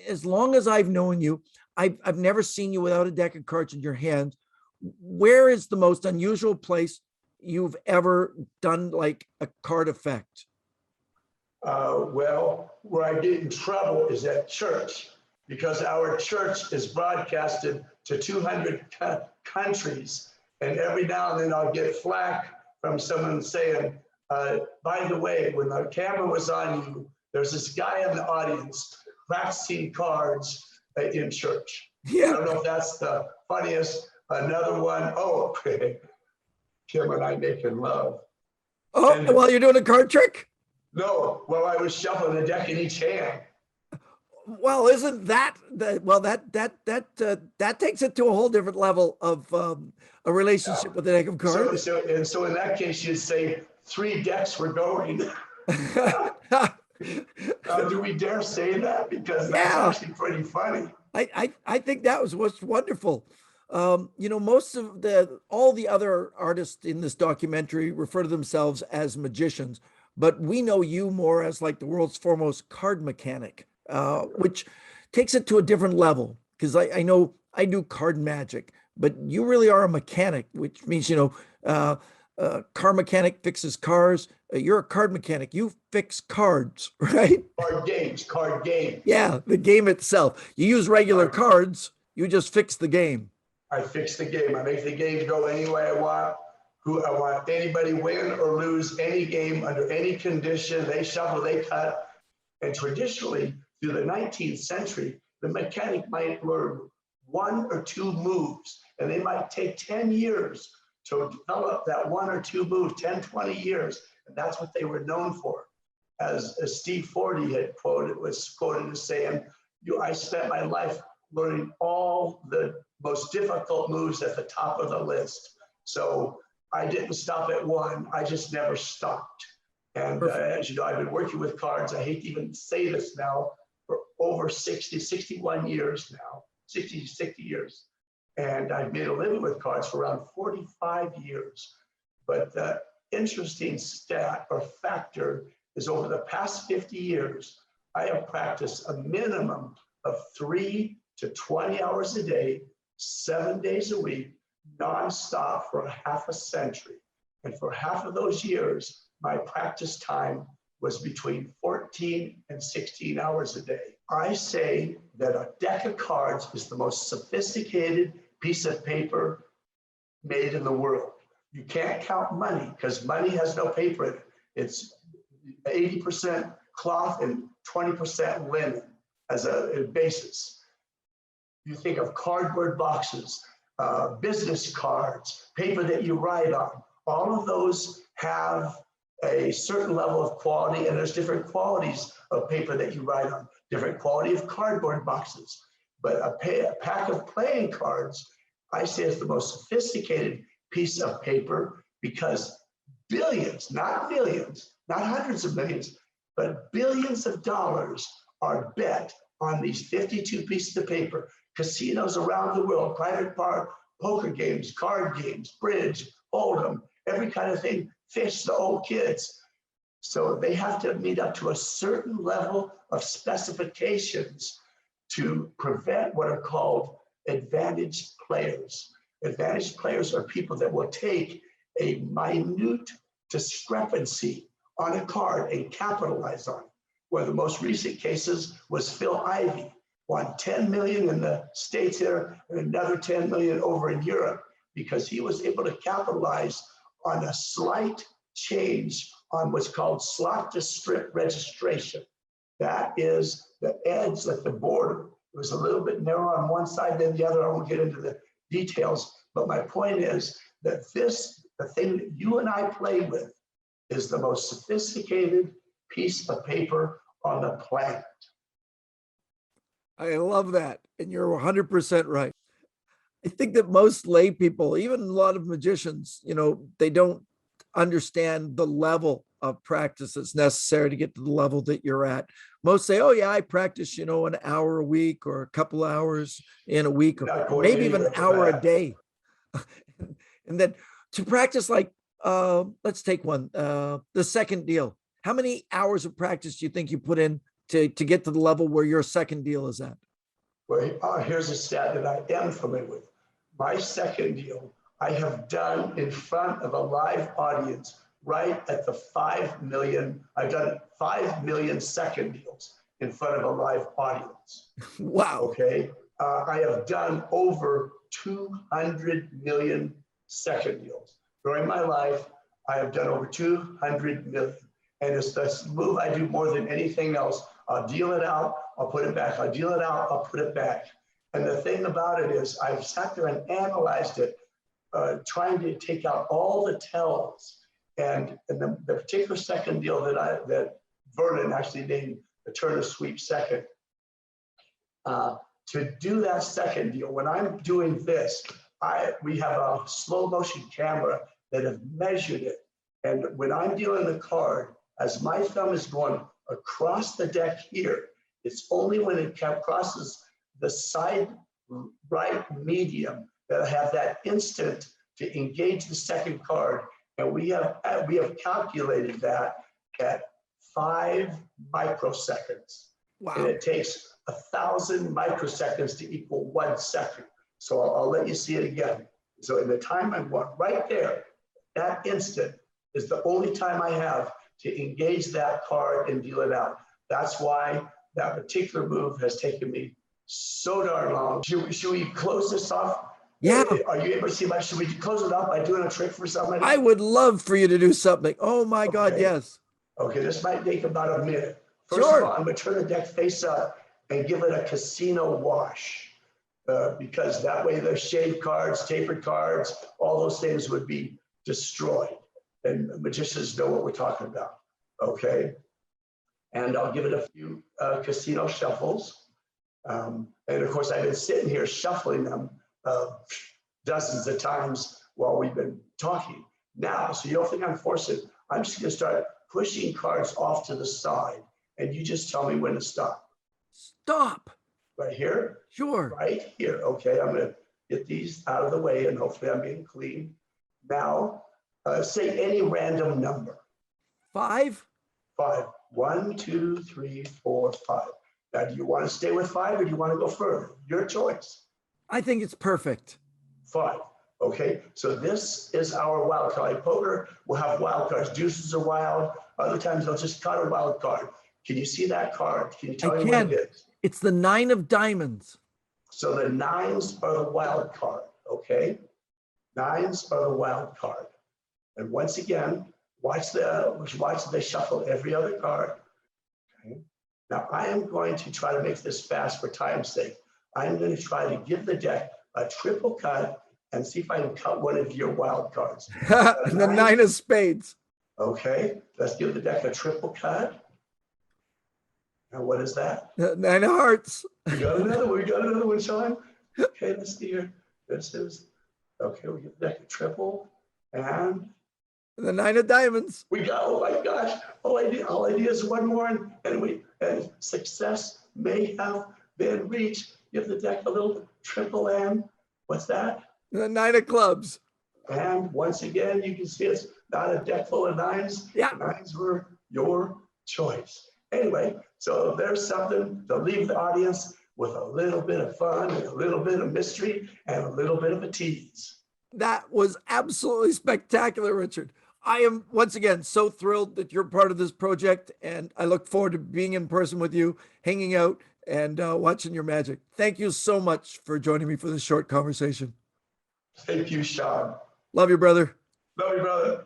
as long as I've known you, I've never seen you without a deck of cards in your hand. Where is the most unusual place you've ever done like a card effect? Well, where I get in trouble is at church, because our church is broadcasted to 200 countries. And every now and then I'll get flack from someone saying, by the way, when the camera was on you, there's this guy in the audience practicing cards in church. Yeah. I don't know if that's the funniest. Another one, oh, Kim and I making love. Oh, And while you're doing a card trick? no, well, I was shuffling a deck in each hand. Well, isn't that that takes it to a whole different level of a relationship with the deck of cards? So in that case, you'd say 3 decks were going. Do we dare say that? Because that's actually pretty funny. I think that was what's wonderful. Most of all the other artists in this documentary refer to themselves as magicians, but we know you more as like the world's foremost card mechanic, which takes it to a different level. Because I know I do card magic, but you really are a mechanic, which means, car mechanic fixes cars. You're a card mechanic. You fix cards, right? Card games. Yeah, the game itself. You use regular cards. You just fix the game. I fix the game. I make the game go any way I want. Who I want anybody win or lose any game under any condition. They shuffle, they cut. And traditionally, through the 19th century, the mechanic might learn 1 or 2 moves, and they might take 10 years to develop that 1 or 2 move, 10, 20 years. And that's what they were known for. As Steve Forty had quoted, was quoted as saying, I spent my life learning all the most difficult moves at the top of the list. So I didn't stop at 1, I just never stopped. And as you know, I've been working with cards, I hate to even say this now, for over 61 years now, 60 years. And I've made a living with cards for around 45 years. But the interesting stat or factor is over the past 50 years, I have practiced a minimum of 3 to 20 hours a day, 7 days a week, nonstop for half a century. And for half of those years, my practice time was between 14 and 16 hours a day. I say that a deck of cards is the most sophisticated piece of paper made in the world. You can't count money because money has no paper in it. It's 80% cloth and 20% linen as a basis. You think of cardboard boxes, business cards, paper that you write on. All of those have a certain level of quality, and there's different qualities of paper that you write on, different quality of cardboard boxes. But a pack of playing cards, I say, is the most sophisticated piece of paper because billions, not millions, not hundreds of millions, but billions of dollars are bet on these 52 pieces of paper. Casinos around the world, private poker games, card games, bridge, hold'em, every kind of thing, fish, the old kids. So they have to meet up to a certain level of specifications to prevent what are called advantaged players. Advantaged players are people that will take a minute discrepancy on a card and capitalize on it. One of the most recent cases was Phil Ivey, won 10 million in the States here and another 10 million over in Europe because he was able to capitalize on a slight change on what's called slot to strip registration. That is the edge, like the border. It was a little bit narrow on one side than the other. I won't get into the details, but my point is that the thing that you and I play with, is the most sophisticated piece of paper on the planet. I love that. And you're 100% right. I think that most lay people, even a lot of magicians, they don't understand the level of practice that's necessary to get to the level that you're at. Most say, oh yeah, I practice, an hour a week or a couple hours in a week, or maybe even an hour a day. And then to practice, like, let's take one, the second deal. How many hours of practice do you think you put in to get to the level where your second deal is at? Well, here's a stat that I am familiar with. My second deal, I have done in front of a live audience right at the 5 million. I've done 5 million second deals in front of a live audience. Wow. Okay. I have done over 200 million second deals. During my life, I have done over 200 million. And it's this move I do more than anything else. I'll deal it out, I'll put it back. I'll deal it out, I'll put it back. And the thing about it is I've sat there and analyzed it, trying to take out all the tells. And the particular second deal that Vernon actually named the Turner Sweep second, to do that second deal, when I'm doing this, we have a slow motion camera that have measured it. And when I'm dealing the card, as my thumb is going across the deck here, it's only when it crosses the side right medium that I have that instant to engage the second card. And we have calculated that at 5 microseconds. Wow. And it takes 1,000 microseconds to equal 1 second. So I'll let you see it again. So in the time I want right there, that instant is the only time I have to engage that card and deal it out. That's why that particular move has taken me so darn long. Should we close this off? Yeah. Are you able to see should we close it off by doing a trick for somebody? I would love for you to do something. Oh my God, yes. Okay, this might take about a minute. First Sure. of all, I'm gonna turn the deck face up and give it a casino wash. Because that way the shaved cards, tapered cards, all those things would be destroyed. And magicians know what we're talking about, okay? And I'll give it a few casino shuffles. And of course, I've been sitting here shuffling them dozens of times while we've been talking. Now, so you don't think I'm forcing, I'm just gonna start pushing cards off to the side and you just tell me when to stop. Stop. Right here? Sure. Right here, okay, I'm gonna get these out of the way and hopefully I'm being clean. Now, say any random number. 5? 5. 1, 2, 3, 4, 5. Now, do you want to stay with 5 or do you want to go further? Your choice. I think it's perfect. 5. Okay, so this is our wild card. Like poker, we'll have wild cards. Deuces are wild. Other times they'll just cut a wild card. Can you see that card? Can you tell me what it is? It's the 9 of diamonds. So the 9s are the wild card, okay? 9s are the wild card. And once again, watch they shuffle every other card. Okay. Now I am going to try to make this fast for time's sake. I'm going to try to give the deck a triple cut and see if I can cut one of your wild cards. The 9 of spades. Okay, let's give the deck a triple cut. And what is that? 9 of hearts. We got another one, Shawn. Okay, let's see here. This is, okay, we give the deck a triple and The 9 of diamonds. we got, oh my gosh, all I need is one more and success may have been reached. Give the deck a little triple and what's that? The 9 of clubs. And once again, you can see it's not a deck full of 9s. Yeah. 9s were your choice. Anyway, so there's something to leave the audience with a little bit of fun and a little bit of mystery and a little bit of a tease. That was absolutely spectacular, Richard. I am, once again, so thrilled that you're part of this project, and I look forward to being in person with you, hanging out, and watching your magic. Thank you so much for joining me for this short conversation. Thank you, Shawn. Love you, brother. Love you, brother.